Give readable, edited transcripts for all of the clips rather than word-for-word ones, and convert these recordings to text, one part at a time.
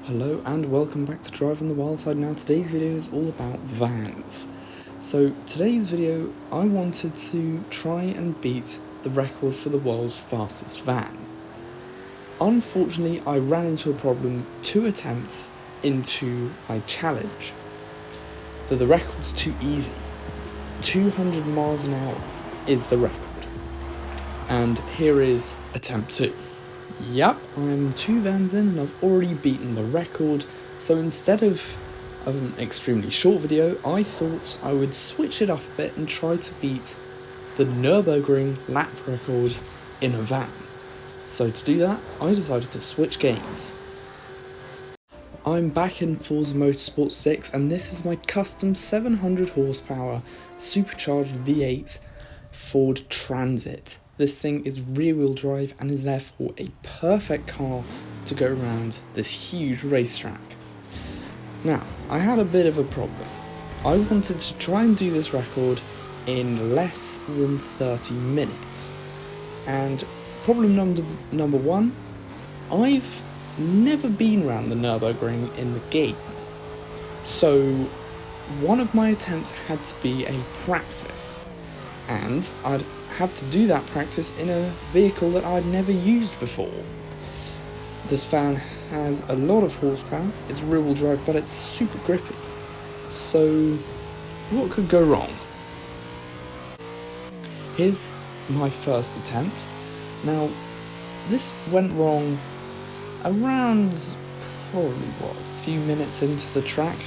Hello and welcome back to Drive on the Wild Side. Now today's video is all about vans. So today's video I wanted to try and beat the record for the world's fastest van. Unfortunately I ran into a problem 2 attempts into my challenge. That the record's too easy. 200 miles an hour is the record. And here is attempt 2. Yep, I'm 2 vans in and I've already beaten the record, so instead of an extremely short video, I thought I would switch it up a bit and try to beat the Nurburgring lap record in a van. So to do that, I decided to switch games. I'm back in Forza Motorsport 6 and this is my custom 700 horsepower supercharged V8 Ford Transit. This thing is rear-wheel drive and is therefore a perfect car to go around this huge racetrack. Now, I had a bit of a problem. I wanted to try and do this record in less than 30 minutes. And problem number one, I've never been around the Nurburgring in the game. So one of my attempts had to be a practice. And I'd have to do that practice in a vehicle that I'd never used before. This van has a lot of horsepower, it's rear-wheel drive, but it's super grippy. So, what could go wrong? Here's my first attempt. Now, this went wrong around probably, a few minutes into the track.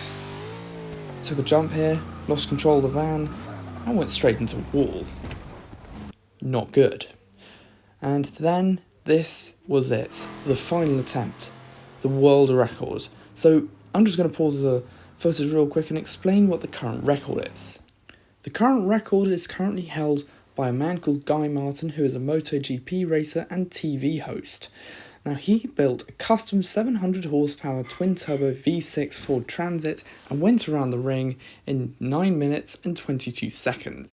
Took a jump here, lost control of the van, and went straight into a wall. Not good. And then this was it, the final attempt, the world record. So I'm just going to pause the footage real quick and explain what the current record is. The current record is currently held by a man called Guy Martin, who is a MotoGP racer and TV host. Now he built a custom 700 horsepower twin-turbo V6 Ford Transit and went around the ring in 9 minutes and 22 seconds.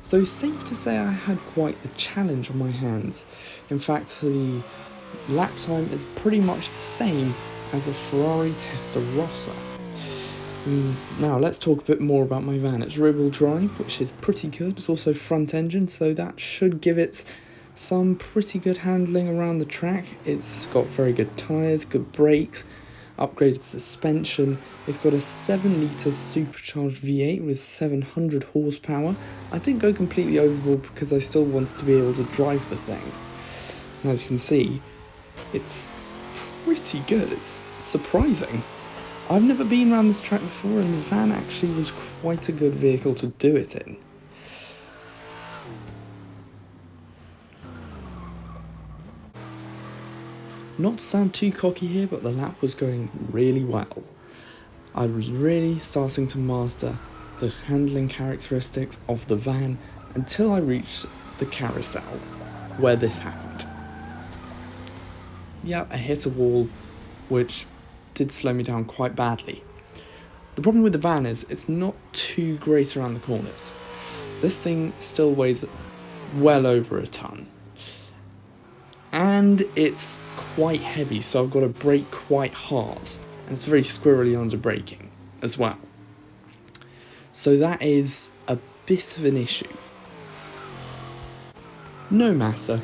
So safe to say I had quite the challenge on my hands. In fact, the lap time is pretty much the same as a Ferrari Testarossa. Now let's talk a bit more about my van. It's rear-wheel drive, which is pretty good. It's also front engine, so that should give it some pretty good handling around the track. It's got very good tyres, good brakes, upgraded suspension. It's got a 7-litre supercharged V8 with 700 horsepower. I didn't go completely overboard because I still wanted to be able to drive the thing. And as you can see, it's pretty good. It's surprising. I've never been around this track before and the van actually was quite a good vehicle to do it in. Not to sound too cocky here, but the lap was going really well. I was really starting to master the handling characteristics of the van until I reached the carousel, where this happened. Yeah, I hit a wall, which did slow me down quite badly. The problem with the van is it's not too great around the corners. This thing still weighs well over a ton. And it's quite heavy, so I've got to brake quite hard, and it's very squirrely under braking as well. So that is a bit of an issue. No matter,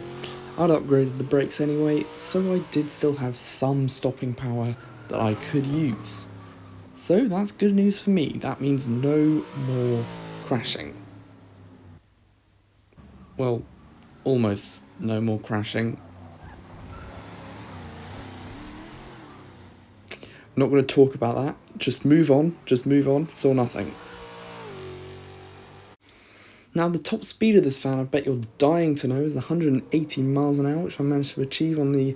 I'd upgraded the brakes anyway, so I did still have some stopping power that I could use. So that's good news for me. That means no more crashing. Well, almost no more crashing. Not going to talk about that, just move on, saw nothing. Now the top speed of this van, I bet you're dying to know, is 180 miles an hour, which I managed to achieve on the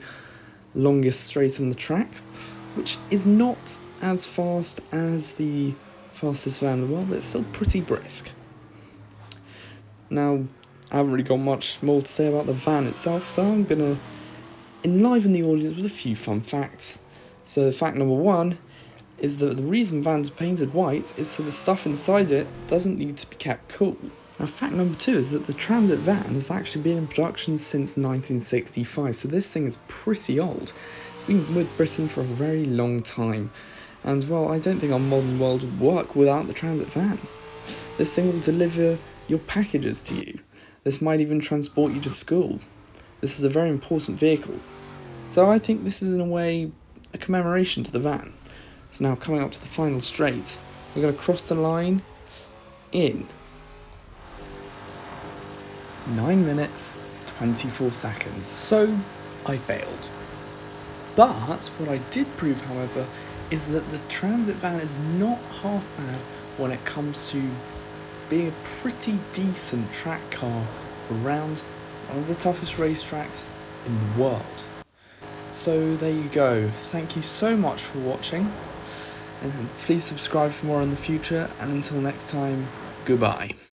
longest straight on the track, which is not as fast as the fastest van in the world, but it's still pretty brisk. Now, I haven't really got much more to say about the van itself, so I'm going to enliven the audience with a few fun facts. So fact number 1 is that the reason vans are painted white is so the stuff inside it doesn't need to be kept cool. Now, fact number 2 is that the transit van has actually been in production since 1965, so this thing is pretty old. It's been with Britain for a very long time, and well, I don't think our modern world would work without the transit van. This thing will deliver your packages to you. This might even transport you to school. This is a very important vehicle. So I think this is in a way a commemoration to the van. So now coming up to the final straight, we're going to cross the line in 9 minutes, 24 seconds. So I failed. But what I did prove, however, is that the transit van is not half bad when it comes to being a pretty decent track car around one of the toughest racetracks in the world. So there you go. Thank you so much for watching, and please subscribe for more in the future, and until next time, goodbye.